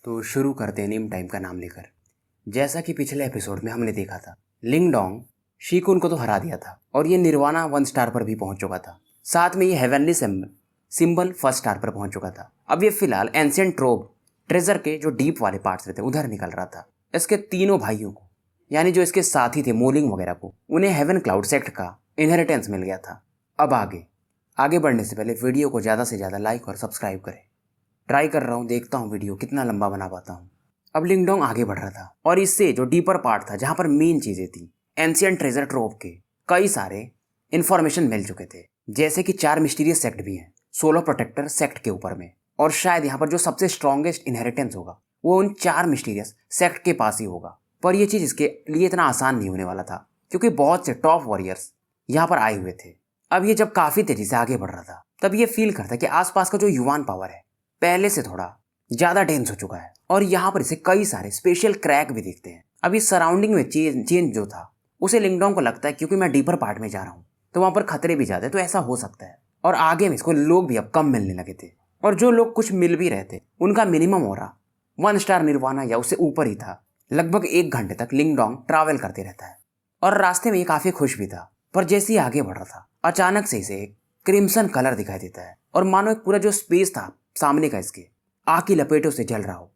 तो शुरू करते हैं नेम टाइम का नाम लेकर। जैसा कि पिछले एपिसोड में हमने देखा था, लिंग डोंग शीकुन को तो हरा दिया था और ये निर्वाणा 1 स्टार पर भी पहुंच चुका था। साथ में ये हेवनली सिंबल 1 स्टार पर पहुंच चुका था। अब ये फिलहाल एंशिएंट ट्रोव ट्रेजर के जो डीप वाले पार्ट्स रहते उधर निकल रहा था। इसके तीनों भाइयों को, यानी जो इसके साथी थे मोलिंग वगैरह को, उन्हें हेवन क्लाउड सेक्ट का इनहेरिटेंस मिल गया था। अब आगे बढ़ने से पहले वीडियो को ज़्यादा से ज़्यादा लाइक और सब्सक्राइब करें। ट्राई कर रहा हूँ, देखता हूँ वीडियो कितना लंबा बना पाता हूँ। अब लिंग डोंग आगे बढ़ रहा था और इससे जो डीपर पार्ट था, जहाँ पर मेन चीज़ें थी, एंशिएंट ट्रेजर ट्रोव के कई सारे इन्फॉर्मेशन मिल चुके थे। जैसे कि 4 मिस्टीरियस सेक्ट भी हैं सोलो प्रोटेक्टर सेक्ट के ऊपर में, और शायद यहाँ पर जो सबसे स्ट्रॉन्गेस्ट इनहेरिटेंस होगा वो उन 4 मिस्टीरियस सेक्ट के पास ही होगा। पर यह चीज़ इसके लिए इतना आसान नहीं होने वाला था, क्योंकि बहुत से टॉप वॉरियर्स यहाँ पर आए हुए थे। अब ये जब काफ़ी तेजी से आगे बढ़ रहा था, तब ये फील करता है कि आसपास का जो युवान पावर है पहले से थोड़ा ज़्यादा डेंस हो चुका है, और यहाँ पर इसे कई सारे स्पेशल क्रैक भी दिखते हैं। अब इस सराउंडिंग में चेंज जो था, उसे लिंग डोंग को लगता है क्योंकि मैं डीपर पार्ट में जा रहा हूँ तो वहाँ पर खतरे भी ज़्यादा है, तो ऐसा हो सकता है। और आगे में इसको लोग भी अब कम मिलने लगे थे, और जो लोग कुछ मिल भी रहे थे उनका मिनिमम हो रहा 1 स्टार निर्वाणा या उससे ऊपर ही था। लगभग 1 घंटे तक लिंग डोंग ट्रैवल करते रहता है, और रास्ते में ये काफ़ी खुश भी था। पर जैसे ही आगे बढ़ रहा था, अचानक से इसे एक क्रिम्सन कलर दिखाई देता है, और मानो एक पूरा जो स्पेस था सामने का इसके आग की लपेटों से जल रहा हो।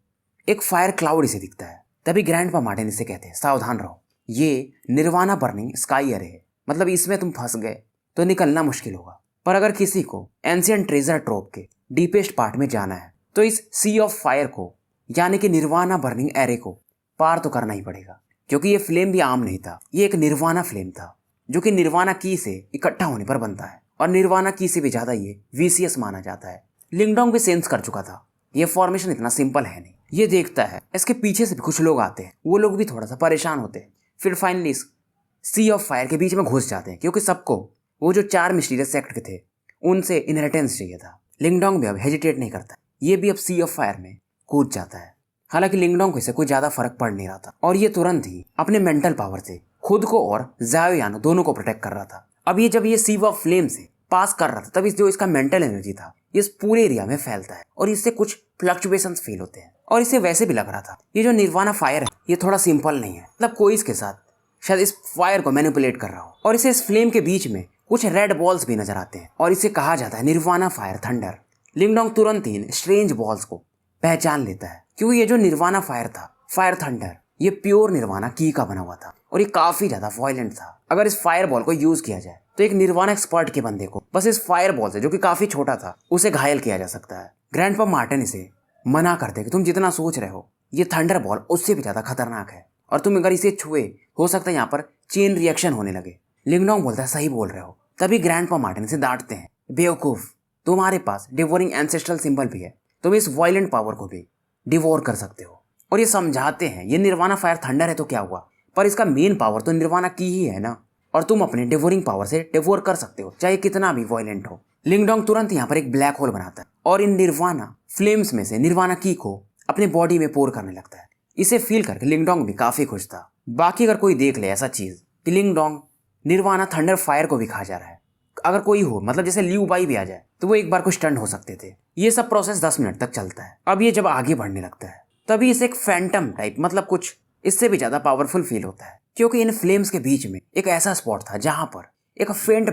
एक फायर क्लाउड इसे दिखता है। तभी ग्रैंडपा मार्टिन इसे कहते हैं, सावधान रहो, ये निर्वाणा बर्निंग स्काई अरे है, मतलब इसमें तुम फंस गए तो निकलना मुश्किल होगा। पर अगर किसी को एंशिएंट ट्रेजर ट्रोव के डीपेस्ट पार्ट में जाना है तो इस सी ऑफ फायर को, यानी कि निर्वाणा बर्निंग एरे को पार तो करना ही पड़ेगा। क्योंकि ये फ्लेम भी आम नहीं था, ये एक निर्वाणा फ्लेम था जो कि निर्वाणा की से इकट्ठा होने पर बनता है, और निर्वाणा की से भी ज्यादा ये वीसीएस माना जाता है। लिंग डोंग भी सेंस कर चुका था ये फॉर्मेशन इतना सिंपल है नहीं। ये देखता है इसके पीछे से भी कुछ लोग आते हैं, वो लोग भी थोड़ा सा परेशान होते हैं। फिर फाइनली सी ऑफ फायर के बीच में घुस जाते हैं, क्योंकि सबको वो जो 4 मिस्टीरियस सेक्ट के थे उनसे इनहेरिटेंस चाहिए था। लिंग डोंग भी अब हेजिटेट नहीं करता, ये भी अब सी ऑफ फायर में कूद जाता है। हालांकि लिंग डोंग को इससे कोई ज्यादा फर्क पड़ नहीं रहा था, और ये तुरंत ही अपने मेंटल पावर से खुद को और ज़ाओ यानो दोनों को प्रोटेक्ट कर रहा था। अब ये जब ये सी ऑफ फ्लेम से पास कर रहा था, तब जो इसका मेंटल एनर्जी था इस पूरे एरिया में फैलता है, और इससे कुछ फ्लक्चुएशंस फील होते हैं। और इसे वैसे भी लग रहा था ये जो निर्वाणा फायर है ये थोड़ा सिंपल नहीं है, मतलब कोई इसके साथ शायद इस फायर को मैनिपुलेट कर रहा हो। और इसे इस फ्लेम के बीच में कुछ रेड बॉल्स भी नजर आते हैं, और इसे कहा जाता है निर्वाणा फायर थंडर। लिंग डोंग तुरंत ही इन स्ट्रेंज बॉल्स को पहचान लेता है, क्योंकि ये जो निर्वाणा फायर था, फायर थंडर, ये प्योर निर्वाणा की का बना हुआ था, और ये काफी ज्यादा वायलेंट था। अगर इस फायर बॉल को यूज किया जाए तो एक निर्वाणा एक्सपर्ट के बंदे को बस इस फायर बॉल से, जो कि काफी छोटा था, उसे घायल किया जा सकता है। ग्रैंडपा मार्टिन इसे मना करते हैं कि तुम जितना सोच रहे हो ये थंडर बॉल उससे भी ज्यादा खतरनाक है, और तुम अगर इसे छुए हो सकता है यहाँ पर चेन रिएक्शन होने लगे। लिंग डोंग बोलता है सही बोल रहे हो। तभी ग्रैंडपा मार्टिन इसे डांटते हैं, बेवकूफ, तुम्हारे पास डिवोरिंग एंसेस्ट्रल सिंबल भी है, तुम इस वायलेंट पावर को भी डिवोर कर सकते हो। और ये समझाते हैं ये निर्वाणा फायर थंडर है तो क्या हुआ, पर इसका मेन पावर तो निर्वाणा की ही है ना, और तुम अपने डिवोरिंग पावर से डिवोर कर सकते हो चाहे कितना भी वायलेंट हो। लिंग डोंग तुरंत यहाँ पर एक ब्लैक होल बनाता है, और इन निर्वाणा फ्लेम्स में से निर्वाणा की को अपने बॉडी में पोर करने लगता है। इसे फील करके लिंग डोंग भी काफी खुश था। बाकी अगर कोई देख ले ऐसा चीज कि लिंग डोंग निर्वाणा थंडर फायर को भी खा जा रहा है, अगर कोई हो, मतलब जैसे लियू बाई भी आ जाए, तो वो एक बार को स्टंट हो सकते थे। ये सब प्रोसेस 10 मिनट तक चलता है। अब ये जब आगे बढ़ने लगता है तभी इसे एक फैंटम टाइप, मतलब कुछ इससे भी ज्यादा पावरफुल फील होता है, क्योंकि इन फ्लेम्स के बीच में एक ऐसा स्पॉट था जहां पर एक फेंट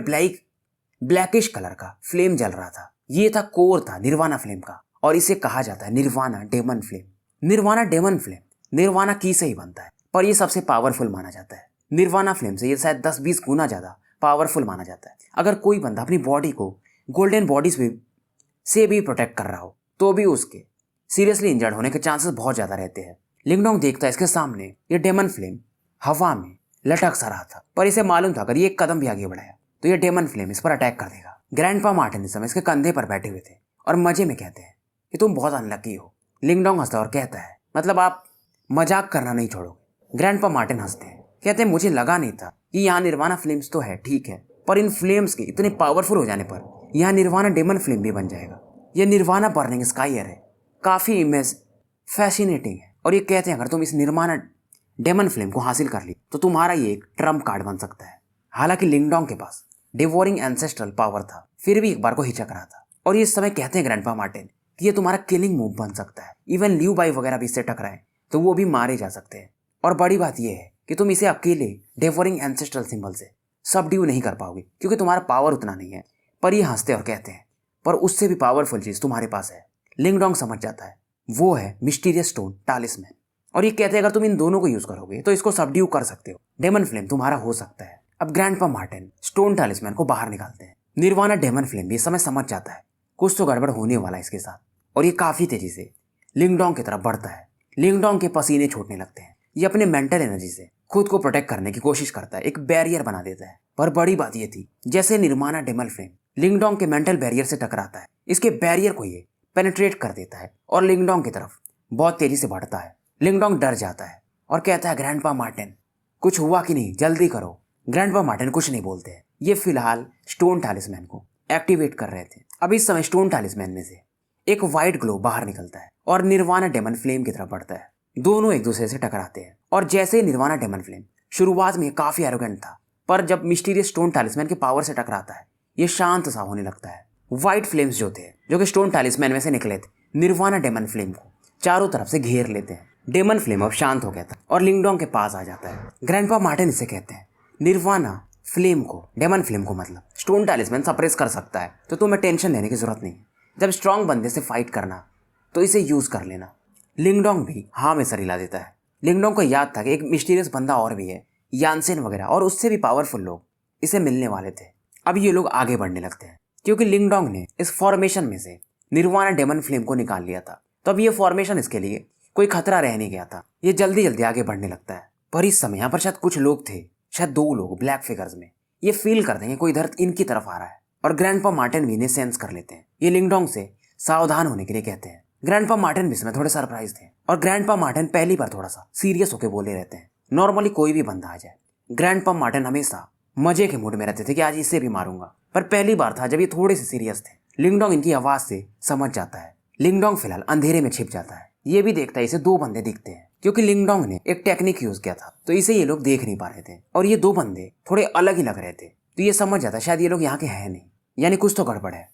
ब्लैकिश कलर का फ्लेम जल रहा था। ये था कोर था निर्वाणा फ्लेम का, और इसे कहा जाता है nirvana daemon flame. Nirvana daemon flame nirvana की से ही बनता है, पर यह सबसे पावरफुल माना जाता है। निर्वाणा फ्लेम से ये शायद 10-20 गुना ज्यादा पावरफुल माना जाता है। अगर कोई बंदा अपनी बॉडी को गोल्डन बॉडीज से भी प्रोटेक्ट कर रहा हो तो भी उसके सीरियसली इंजर्ड होने के चांसेस बहुत ज्यादा रहते हैं। लिंग डोंग देखता है इसके सामने ये डेमन फ्लेम हवा में लटक सा रहा था, पर इसे मालूम था अगर ये एक कदम भी आगे बढ़ाया तो ये डेमन फ्लेम इस पर अटैक कर देगा। ग्रैंडपा मार्टिन इस समय इसके कंधे पर बैठे हुए थे और मजे में कहते हैं कि तुम बहुत अनलकी हो। लिंग डोंग हंसता और कहता है, मतलब आप मजाक करना नहीं छोड़ोगे। ग्रैंडपा मार्टिन हंसते हैं, कहते हैं मुझे लगा नहीं था कि यहाँ निर्वाणा फ्लेम्स तो है ठीक है, पर इन फ्लेम्स के इतने पावरफुल हो जाने पर यहाँ निर्वाणा डेमन फ्लेम भी बन जाएगा। यह निर्वाणा बर्निंग स्काई है, काफी इमेज फैसिनेटिंग है। और ये कहते हैं अगर तुम इस निर्वाणा डेमन फ्लेम को हासिल कर ली तो तुम्हारा ये एक ट्रम्प कार्ड बन सकता है। हालांकि लिंग डोंग के पास डिवोरिंग एंसेस्ट्रल पावर था, फिर भी एक बार को हिचक रहा था। और ये इस समय कहते हैं ग्रैंडपा मार्टिन कि ये तुम्हारा किलिंग मूव बन सकता है। इवन ल्यू बाई वगैरह भी इससे टकराए तो वो भी मारे जा सकते हैं। और बड़ी बात यह है कि तुम इसे अकेले डेवोरिंग एंसेस्ट्रल सिंबल से सबड्यू नहीं कर पाओगे क्योंकि तुम्हारा पावर उतना नहीं है। पर ये हंसते और कहते हैं पर उससे भी पावरफुल चीज तुम्हारे पास है। लिंगडोंग समझ जाता है, वो है मिस्टीरियस स्टोन टालिस्मैन। और ये कहते हैं अगर तुम इन दोनों को यूज करोगे तो इसको सबड्यू कर सकते हो, डेमन फ्लेम तुम्हारा हो सकता है। अब ग्रैंडपा मार्टिन स्टोन टालिस्मैन को बाहर निकालते हैं। निर्वाणा डेमन फ्लेम भी इस समय समझ जाता है कुछ तो गड़बड़ होने वाला है इसके साथ, और ये काफी तेजी से लिंगडोंग की तरफ बढ़ता है। लिंगडोंग के पसीने छूटने लगते हैं। ये अपने मेंटल एनर्जी से खुद को प्रोटेक्ट करने की कोशिश करता है, एक बैरियर बना देता है। पर बड़ी बात ये थी जैसे निर्वाणा डेमन फ्लेम लिंगडोंग के मेंटल बैरियर से टकराता है, इसके बैरियर को ये पेनिट्रेट कर देता है और लिंगडोंग की तरफ बहुत तेजी से बढ़ता है। लिंगडोंग डर जाता है और कहता है ग्रैंडपा मार्टिन कुछ हुआ कि नहीं, जल्दी करो। ग्रैंडपा मार्टिन कुछ नहीं बोलते हैं। ये फिलहाल स्टोन टालिस्मैन को एक्टिवेट कर रहे थे। अब इस समय स्टोन टालिस्मैन में से एक व्हाइट ग्लो बाहर निकलता है और निर्वाणा डेमन फ्लेम की तरफ बढ़ता है। दोनों एक दूसरे से टकराते हैं और जैसे ही निर्वाणा डेमन फ्लेम शुरुआत में काफी एरोगेंट था, पर जब मिस्टीरियस स्टोन टालिस्मैन के पावर से टकराता है ये शांत सा होने लगता है। व्हाइट फ्लेम्स जो थे जो कि स्टोन टालिस्मैन में से निकले थे निर्वाणा डेमन फ्लेम को चारों तरफ से घेर लेते हैं। डेमन फ्लेम अब शांत हो गया था और लिंगडोंग के पास आ जाता है। ग्रैंडपा मार्टिन इसे कहते हैं निर्वाणा फ्लेम को, डेमन फ्लेम को मतलब स्टोन टालिस्मैन सप्रेस कर सकता है तो तुम्हें टेंशन लेने की जरूरत नहीं है। जब स्ट्रांग बंदे से फाइट करना तो इसे यूज कर लेना। लिंगडोंग भी हाँ में सर हिला देता है। लिंगडोंग को याद था कि एक मिस्टीरियस बंदा और भी है, यानसेन वगैरह, और उससे भी पावरफुल लोग इसे मिलने वाले थे। अब ये लोग आगे बढ़ने लगते हैं क्योंकि लिंगडोंग ने इस फॉर्मेशन में से निर्वाणा डेमन फ्लेम को निकाल लिया था। तो अब ये फॉर्मेशन इसके लिए कोई खतरा रह नहीं गया था। ये जल्दी जल्दी आगे बढ़ने लगता है। पर इस समय यहाँ पर शायद कुछ लोग थे, शायद 2 लोग ब्लैक फिगर्स में। ये फील करते हैं कोई इधर इनकी तरफ आ रहा है और ग्रैंडपा मार्टिन भी इन्हें सेंस कर लेते हैं। ये लिंगडोंग से सावधान होने के लिए कहते हैं। ग्रैंडपा मार्टिन भी इसमें थोड़े सरप्राइज थे और ग्रैंडपा मार्टिन पहली बार थोड़ा सा सीरियस होकर बोले रहते हैं। नॉर्मली कोई भी बंदा आ जाए, ग्रैंडपा मार्टिन हमेशा मजे के मूड में रहते थे कि आज इसे भी मारूंगा, पर पहली बार था जब ये थोड़े से सीरियस थे। लिंगडोंग इनकी आवाज से समझ जाता है। लिंगडोंग फिलहाल अंधेरे में छिप जाता है। ये भी देखता है इसे 2 बंदे दिखते हैं क्योंकि लिंगडोंग ने एक टेक्निक यूज किया था तो इसे ये लोग देख नहीं पा रहे थे और ये 2 बंदे थोड़े अलग ही लग रहे थे। तो ये समझ जाता है शायद ये लोग यहाँ के हैं नहीं, यानी कुछ तो गड़बड़ है।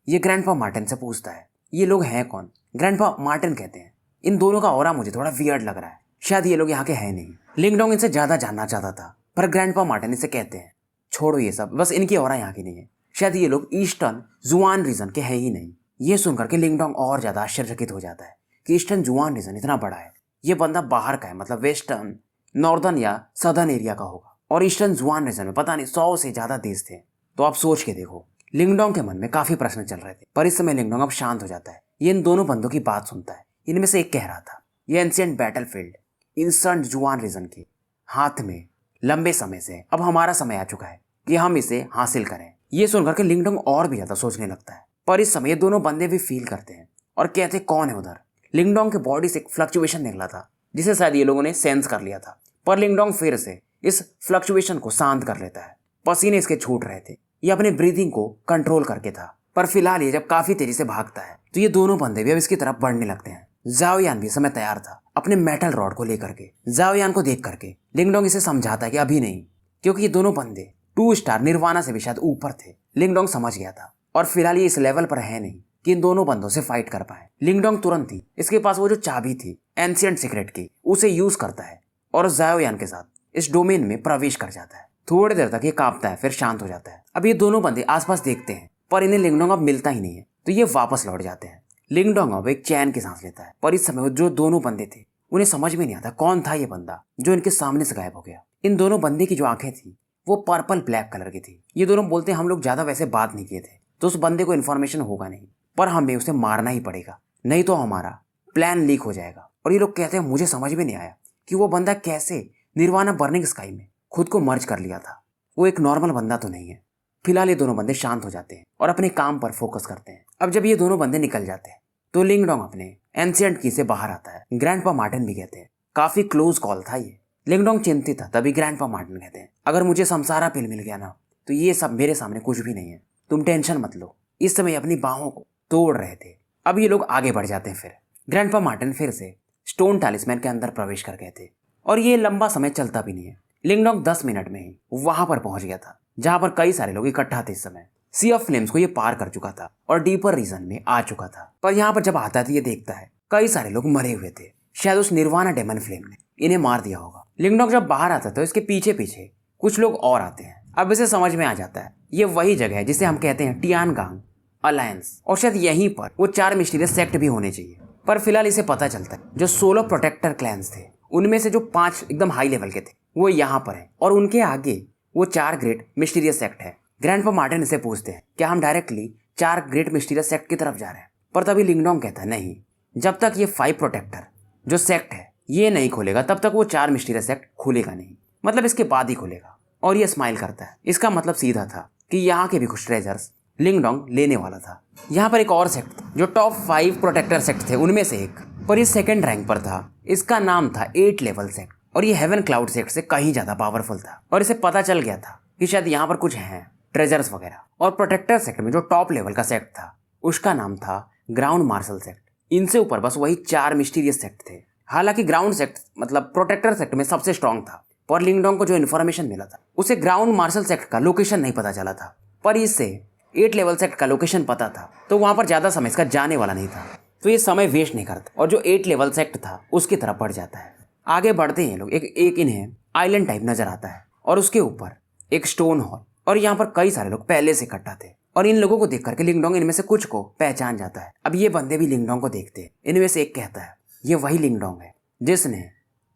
ये ग्रैंडपा मार्टिन से पूछता है ये लोग हैं कौन। ग्रैंडपा मार्टिन कहते हैं इन दोनों का ऑरा मुझे थोड़ा वियर्ड लग रहा है, शायद ये लोग यहाँ के हैं नहीं। लिंगडोंग इनसे ज्यादा जानना चाहता था पर ग्रैंडपा मार्टिन इसे कहते हैं छोड़ो ये सब, बस इनकी ऑरा यहाँ की नहीं है, शायद ये लोग ईस्टर्न जुआन रीजन के हैं ही नहीं। ये सुनकर के लिंगडोंग और ज्यादा आश्चर्यचकित हो जाता है कि ईस्टर्न जुआन रीजन इतना बड़ा है। ये बंदा बाहर का है, मतलब वेस्टर्न, नॉर्दर्न या सदर्न एरिया का होगा, और ईस्टर्न जुआन रीजन में पता नहीं 100 से ज्यादा देश थे। तो आप सोच के देखो। लिंगडोंग के मन में काफी प्रश्न चल रहे थे पर इस समय लिंगडोंग अब शांत हो जाता है। ये इन दोनों बंदों की बात सुनता है। इनमें से एक कह रहा था ये एंशिएंट बैटलफील्ड ईस्टर्न जुआन रीजन के हाथ में लंबे समय से, अब हमारा समय आ चुका है कि हम इसे हासिल करें। ये सुनकर के लिंगडोंग और भी ज्यादा सोचने लगता है। पर इस समय ये दोनों बंदे भी फील करते हैं और कहते कौन है उधर। लिंगडोंग के बॉडी से एक फ्लक्चुएशन निकला था जिसे शायद ये लोगों ने सेंस कर लिया था, पर लिंगडोंग फिर से इस फ्लक्चुएशन को शांत कर लेता है। पसीने इसके छूट रहे थे, ये अपने ब्रीदिंग को कंट्रोल करके था। पर फिलहाल ये जब काफी तेजी से भागता है तो ये दोनों बंदे भी अब इसकी तरफ बढ़ने लगते हैं। जाओयान भी समय तैयार था अपने मेटल रॉड को लेकर के। जाओयान को देख करके लिंगडोंग इसे समझाता है कि अभी नहीं, क्योंकि ये दोनों बंदे 2 स्टार निर्वाणा से भी शायद ऊपर थे। लिंगडोंग समझ गया था और फिलहाल ये इस लेवल पर है नहीं कि इन दोनों बंदों से फाइट कर पाए। लिंगडोंग तुरंत ही इसके पास वो जो चाबी थी एंशिएंट सीक्रेट की उसे यूज करता है और जाओयान के साथ इस डोमेन में प्रवेश कर जाता है। थोड़ी देर तक ये कांपता है फिर शांत हो जाता है। अब ये दोनों बंदे आसपास देखते हैं पर इन्हें लिंगडोंग अब मिलता ही नहीं है तो ये वापस लौट जाते हैं। लिंगडोंग अब एक चैन की सांस लेता है। पर इस समय जो दोनों बंदे थे उन्हें समझ में नहीं आता कौन था ये बंदा जो इनके सामने से गायब हो गया। इन दोनों बंदे की जो आंखें थी वो पर्पल ब्लैक कलर की थी। ये दोनों बोलते हम लोग ज्यादा वैसे बात नहीं किए थे तो उस बंदे को इन्फॉर्मेशन होगा नहीं, पर हमें उसे मारना ही पड़ेगा नहीं तो हमारा प्लान लीक हो जाएगा। और ये लोग कहते हैं मुझे समझ में नहीं आया कि वो बंदा कैसे निर्वाणा बर्निंग स्काई में खुद को मर्ज कर लिया था। वो एक नॉर्मल बंदा तो नहीं है। फिलहाल ये दोनों बंदे शांत हो जाते हैं और अपने काम पर फोकस करते हैं। अब जब ये दोनों बंदे निकल जाते हैं तो लिंगडोंग अपने एंशिएंट की से बाहर आता है। ग्रैंडपा मार्टिन भी कहते हैं काफी क्लोज कॉल था ये। लिंगडोंग चिंतित था, तभी ग्रैंडपा मार्टिन कहते हैं अगर मुझे समसारा पिल मिल गया ना तो ये सब मेरे सामने कुछ भी नहीं है, तुम टेंशन मत लो। इस समय अपनी बाहों को तोड़ रहे थे। अब ये लोग आगे बढ़ जाते हैं। फिर ग्रैंडपा मार्टिन फिर से स्टोन टालिस्मैन के अंदर प्रवेश कर गए थे और ये लंबा समय चलता भी नहीं है। लिंगडोंग 10 मिनट में ही वहां पर पहुंच गया था जहां पर कई सारे लोग इकट्ठा थे। इस समय सी ऑफ फ्लेम्स को ये पार कर चुका था और डीपर रीजन में आ चुका था। पर यहाँ पर जब आता है तो ये देखता है कई सारे लोग मरे हुए थे। शायद उस निर्वाणा डेमन फ्लेम ने इन्हें मार दिया होगा। लिंगडोंग जब बाहर आता है तो इसके पीछे पीछे कुछ लोग और आते हैं। अब इसे समझ में आ जाता है ये वही जगह है जिसे हम कहते हैं टियानगांग अलायंस, और शायद यहीं पर वो 4 मिस्टीरियस सेक्ट भी होने चाहिए। पर फिलहाल इसे पता चलता है जो 16 प्रोटेक्टर क्लैंस थे उनमें से जो 5 एकदम हाई लेवल के थे वो यहाँ पर है, और उनके आगे वो 4 ग्रेट मिस्टीरियस सेक्ट है। ग्रैंडपा मार्टिन इसे पूछते हैं क्या हम डायरेक्टली 4 ग्रेट मिस्टीरियस सेक्ट की तरफ जा रहे हैं। पर तभी लिंगडोंग कहता है नहीं, जब तक ये 5 प्रोटेक्टर जो सेक्ट है ये नहीं खुलेगा तब तक वो 4 मिस्टीरियस सेक्ट खुलेगा नहीं, मतलब इसके बाद ही खुलेगा। और ये स्माइल करता है। इसका मतलब सीधा था कि यहाँ के भी कुछ ट्रेजर्स लिंगडोंग लेने वाला था। यहाँ पर एक और सेक्ट था जो टॉप 5 प्रोटेक्टर सेक्ट थे उनमें से एक, पर ये सेकंड रैंक पर था। इसका नाम था 8 लेवल सेक्ट, और ये हेवन क्लाउड सेक्ट से कहीं ज्यादा पावरफुल था। और इसे पता चल गया था कि शायद यहाँ पर कुछ हैं ट्रेजर्स वगैरह। और प्रोटेक्टर सेक्ट में जो टॉप लेवल का सेक्ट था उसका नाम था ग्राउंड मार्शल सेक्ट। इनसे ऊपर बस वही 4 मिस्टीरियस सेक्ट थे। हालांकि ग्राउंड सेक्ट मतलब प्रोटेक्टर सेक्ट में सबसे स्ट्रांग था, पर लिंगडोंग को जो इन्फॉर्मेशन मिला था उसे ग्राउंड मार्शल सेक्ट का लोकेशन नहीं पता चला था, पर इससे 8 लेवल सेक्ट का लोकेशन पता था, तो वहां पर ज्यादा समय इसका जाने वाला नहीं था। तो ये समय वेस्ट नहीं करता और जो 8 लेवल सेक्ट था उसकी तरफ बढ़ जाता है। आगे बढ़ते हैं लोग, एक इन्हें आइलैंड टाइप नजर आता है और उसके ऊपर एक स्टोन हॉल, और यहाँ पर कई सारे लोग पहले से इकट्ठा थे। और इन लोगों को देख करके लिंगडोंग इनमें से कुछ को पहचान जाता है। अब ये बंदे भी लिंगडोंग को देखते हैं। इनमें से एक कहता है ये वही लिंगडोंग है जिसने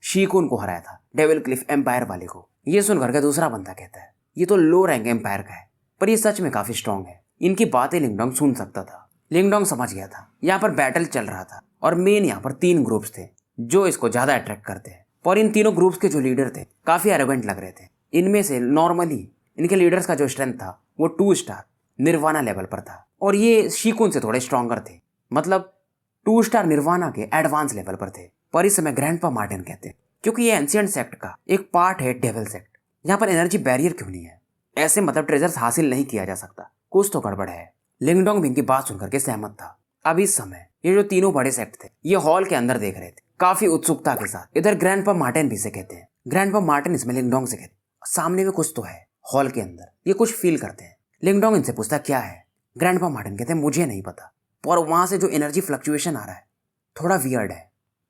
शीकुन को हराया था, डेविल क्लिफ एम्पायर वाले को। ये सुनकर के दूसरा बंदा कहता है ये तो लो रैंक एम्पायर का है, पर ये सच में काफी स्ट्रांग है। इनकी बातें लिंगडोंग सुन सकता था। लिंगडोंग समझ गया था यहाँ पर बैटल चल रहा था, और मेन यहाँ पर 3 ग्रुप्स थे जो इसको ज्यादा अट्रैक्ट करते हैं। और इन तीनों ग्रुप्स के जो लीडर थे काफी एरोगेंट लग रहे थे। इनमें से नॉर्मली इनके लीडर्स का जो स्ट्रेंथ था वो 2 स्टार निर्वाणा लेवल पर था, और ये शीकुन से थोड़े स्ट्रॉन्गर थे, मतलब 2 स्टार निर्वाणा के एडवांस लेवल पर थे। पर इस समय ग्रैंडपा मार्टिन कहते हैं क्योंकि ये एंशिएंट सेक्ट का एक पार्ट है डेविल सेक्ट, यहाँ पर एनर्जी बैरियर क्यों नहीं है, ऐसे मतलब ट्रेजर्स हासिल नहीं किया जा सकता, कुछ तो गड़बड़ है। लिंगडोंग भी इनकी बात सुनकर के सहमत था। अब इस समय ये जो तीनों बड़े सेक्ट थे ये हॉल के अंदर देख रहे थे काफी उत्सुकता के साथ। इधर ग्रैंडपा मार्टिन भी से कहते हैं, ग्रैंडपा मार्टिन इसमें लिंगडोंग से कहते हैं सामने में कुछ तो है हॉल के अंदर, ये कुछ फील करते हैं। लिंगडोंग इनसे पूछता क्या है। ग्रैंडपा मार्टिन कहते हैं मुझे नहीं पता, पर वहां से जो एनर्जी फ्लक्चुएशन आ रहा है थोड़ा वियर्ड है,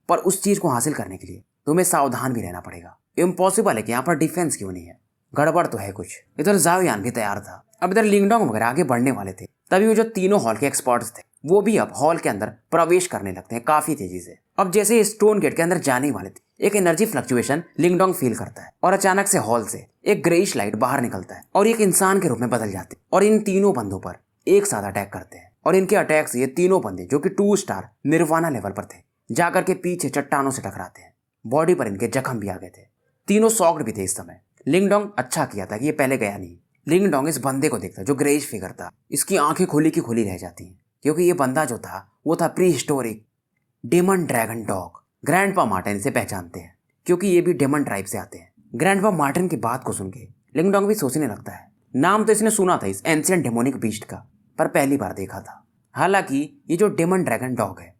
पर उस चीज को हासिल करने के लिए तुम्हें सावधान भी रहना पड़ेगा। इम्पॉसिबल है कि यहाँ पर डिफेंस क्यों नहीं है, गड़बड़ तो है कुछ। इधर जाओयान भी तैयार था। अब इधर लिंगडोंग वगैरह आगे बढ़ने वाले थे, तभी वो जो तीनों हॉल के एक्सपर्ट्स थे वो भी अब हॉल के अंदर प्रवेश करने लगते हैं काफी तेजी से। अब जैसे स्टोन गेट के अंदर जाने वाले थे एक एनर्जी फ्लक्चुएशन लिंगडोंग फील करता है, और अचानक से हॉल से एक ग्रेइश लाइट बाहर निकलता है और एक इंसान के रूप में बदल जाते हैं, और इन तीनों बंदों पर एक साथ अटैक करते हैं। और इनके अटैक से ये तीनों बंदे जो कि 2 स्टार निर्वाणा लेवल पर थे जाकर के पीछे चट्टानों से टकराते हैं। बॉडी पर इनके जख्म भी आ गए थे, तीनों सॉक्ड भी थे इस समय। लिंगडोंग अच्छा किया था कि ये पहले गया नहीं। लिंगडोंग इस बंदे को देखता जो ग्रेइश फिगर था, इसकी आंखें खुली की खुली रह जाती हैं, क्योंकि ये बंदा जो था वो था pre historic demon dragon dog. Grandpa Martin इसे पहचानते हैं क्योंकि ये भी डेमन ट्राइब से आते हैं। ग्रैंडपा मार्टिन की बात को सुन के लिंगडोंग भी सोचने लगता है, नाम तो इसने सुना था इस एंशिएंट डेमोनिक बीस्ट का, पर पहली बार देखा था। हालांकि ये जो डेमन ड्रैगन डॉग है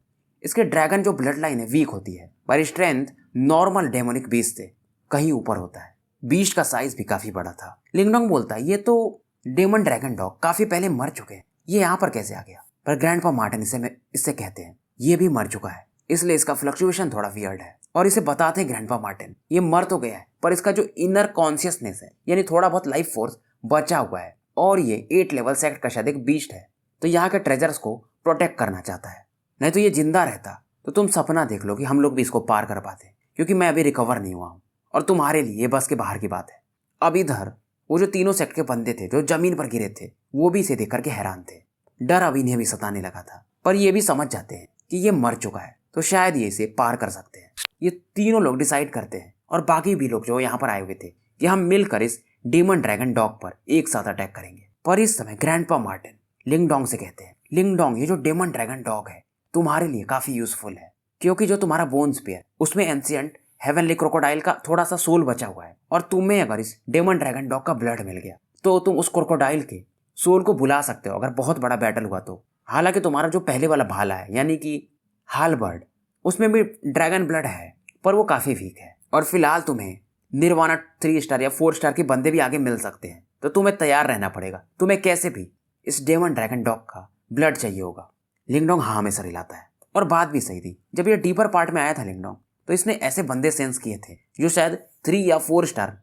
इसके ड्रैगन जो ब्लड लाइन है वीक होती है, पर स्ट्रेंथ नॉर्मल डेमोनिक बीस्ट से कहीं ऊपर होता है। बीस्ट का साइज भी काफी बड़ा था। लिंगडोंग बोलता है ये तो डेमन ड्रैगन डॉग काफी पहले मर चुके हैं, ये यहाँ पर कैसे आ गया। पर ग्रैंडपा मार्टिन इससे कहते हैं ये भी मर चुका है, इसलिए इसका फ्लक्चुएशन थोड़ा वियर्ड है। और इसे बताते हैं ग्रैंडपा मार्टिन ये मर तो गया है, पर इसका जो इनर कॉन्शियसनेस है यानी थोड़ा बहुत लाइफ फोर्स बचा हुआ है, और ये 8 लेवल सेक्ट का शायद एक बीस्ट है, तो यहाँ के ट्रेजर्स को प्रोटेक्ट करना चाहता है। नहीं तो ये जिंदा रहता तो तुम सपना देख लो कि हम लोग भी इसको पार कर पाते, क्योंकि मैं अभी रिकवर नहीं हुआ हूँ और तुम्हारे लिए बस के बाहर की बात है। अब इधर वो जो तीनों सेक्ट के बंदे थे जो जमीन पर गिरे थे वो भी इसे देख करके हैरान थे। डर अब इन्हें भी सताने लगा था, पर ये भी समझ जाते हैं कि ये मर चुका है तो शायद ये इसे पार कर सकते हैं। ये तीनों लोग डिसाइड करते हैं, और बाकी भी लोग जो यहाँ पर आए हुए थे कि हम मिलकर इस डेमन ड्रैगन डॉग पर एक साथ अटैक करेंगे। पर इस समय ग्रैंडपा मार्टिन लिंगडोंग से कहते हैं, लिंगडोंग ये जो डेमन ड्रैगन डॉग है तुम्हारे लिए काफी यूजफुल है, क्योंकि जो तुम्हारा बोन स्पीयर उसमें एंशिएंट हेवनली क्रोकोडाइल का थोड़ा सा सोल बचा हुआ है, और तुम्हें अगर इस डेमन ड्रैगन डॉग का ब्लड मिल गया तो तुम उस क्रोकोडाइल के सोल को बुला सकते हो अगर बहुत बड़ा बैटल हुआ तो। हालांकि तुम्हारा जो पहले वाला भाला है यानी कि हालबर्ड उसमें भी ड्रैगन ब्लड है, पर वो काफी वीक है, और फिलहाल तुम्हें निर्वाणा 3 स्टार या 4 स्टार के बंदे भी आगे मिल सकते हैं, तो तुम्हें तैयार रहना पड़ेगा। तुम्हें कैसे भी इस डेमन ड्रैगन डॉग का ब्लड चाहिए होगा। लिंगडोंग हाँ में सर हिलाता है। और बात भी सही थी। जब ये डीपर पार्ट में आया था लिंगडोंग, तो इसने ऐसे बंदे सेंस किए थे जो शायद 3 या 4 स्टार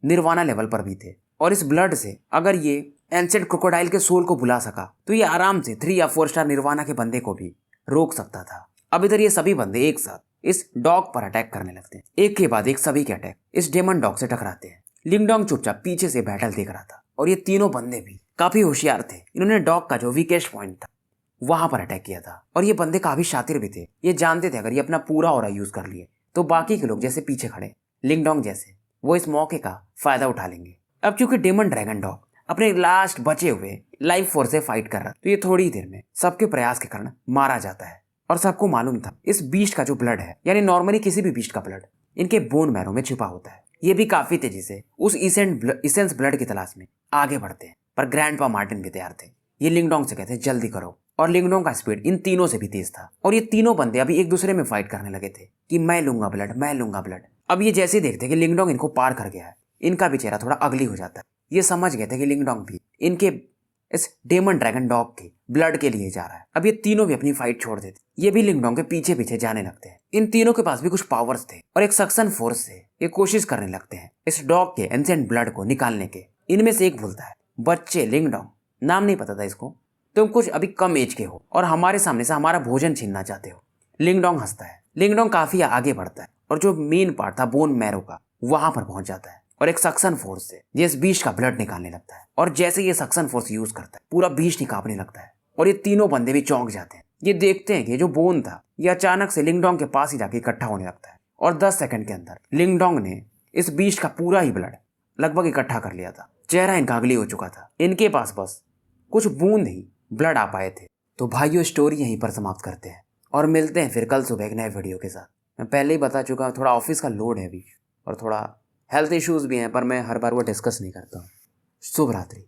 निर्वाणा लेवल पर भी थे। और इस ब्लड से अगर ये एंसेंट क्रोकोडाइल के सोल को बुला सका तो ये आराम से 3 या 4 स्टार निर्वाणा के बंदे को भी रोक सकता था। अब इधर ये सभी बंदे एक साथ इस डॉग पर अटैक करने लगते हैं। एक के बाद एक सभी के अटैक इस डेमन डॉग से टकराते हैं। लिंगडोंग चुपचाप पीछे से बैटल देख रहा था और ये तीनों बंदे भी काफी होशियार थे। इन्होंने डॉग का जो वीकेस्ट पॉइंट था वहां पर अटैक किया था। और ये बंदे काफी शातिर भी थे। ये जानते थे अगर ये अपना पूरा ऑरा यूज कर लिए तो बाकी के लोग जैसे पीछे खड़े लिंगडोंग जैसे वो इस मौके का फायदा उठा लेंगे। अब क्योंकि डेमन ड्रैगन डॉग अपने लास्ट बचे हुए लाइफ फोर्स से फाइट कर रहा तो ये थोड़ी देर में सबके प्रयास के कारण मारा जाता है। और सबको मालूम था इस बीस्ट का जो ब्लड है, यानी नॉर्मली किसी भी बीस्ट का ब्लड इनके बोन मैरो में छिपा होता है। ये भी काफी तेजी से उस इसेंस ब्लड की तलाश में आगे बढ़ते हैं। पर ग्रैंडपा मार्टिन भी तैयार थे। ये लिंगडोंग से कहते जल्दी करो। और लिंगडोंग का स्पीड इन तीनों से भी तेज था। और ये तीनों बंदे अभी एक दूसरे में फाइट करने लगे थे कि मैं लूंगा ब्लड, मैं लूंगा ब्लड। अब ये जैसे देखते कि लिंगडोंग इनको पार कर गया है, इनका भी चेहरा थोड़ा अगली हो जाता है। ये समझ गए थे कि लिंगडोंग भी इनके इस डेमन ड्रैगन डॉग के ब्लड के लिए जा रहा है। अब ये तीनों भी अपनी फाइट छोड़ देते, ये भी लिंगडोंग के पीछे पीछे जाने लगते हैं। इन तीनों के पास भी कुछ पावर्स थे और एक सक्शन फोर्स से ये कोशिश करने लगते हैं इस डॉग के एंसेंट ब्लड को निकालने के। इनमें से एक बोलता है, बच्चे लिंगडोंग, नाम नहीं पता था इसको, तुम कुछ अभी कम एज के हो और हमारे सामने से हमारा भोजन छीनना चाहते हो। लिंगडोंग हंसता है। लिंगडोंग काफी आगे बढ़ता है और जो मेन पार्ट था बोन मैरो का वहां पर पहुंच जाता है और एक सक्शन फोर्स से ये इस बीस्ट का ब्लड निकालने लगता है। और जैसे ये सक्शन फोर्स यूज करता है पूरा बीस्ट ही कांपने लगता है और ये तीनों बंदे भी चौंक जाते हैं। ये देखते हैं कि जो बोन था ये अचानक से लिंगडोंग के पास ही जाके इकट्ठा होने लगता है। और 10 सेकंड के अंदर लिंगडोंग ने इस बीस्ट का पूरा ही ब्लड लगभग इकट्ठा कर लिया था। चेहरा इनका अगली हो चुका था। इनके पास बस कुछ बूंद ही ब्लड आ पाए थे। तो भाइयों, स्टोरी यहीं पर समाप्त करते हैं और मिलते हैं फिर कल सुबह एक नए वीडियो के साथ। मैं पहले ही बता चुका हूँ थोड़ा ऑफिस का लोड है अभी और थोड़ा हेल्थ इश्यूज भी हैं, पर मैं हर बार वो डिस्कस नहीं करता हूँ। शुभ रात्रि।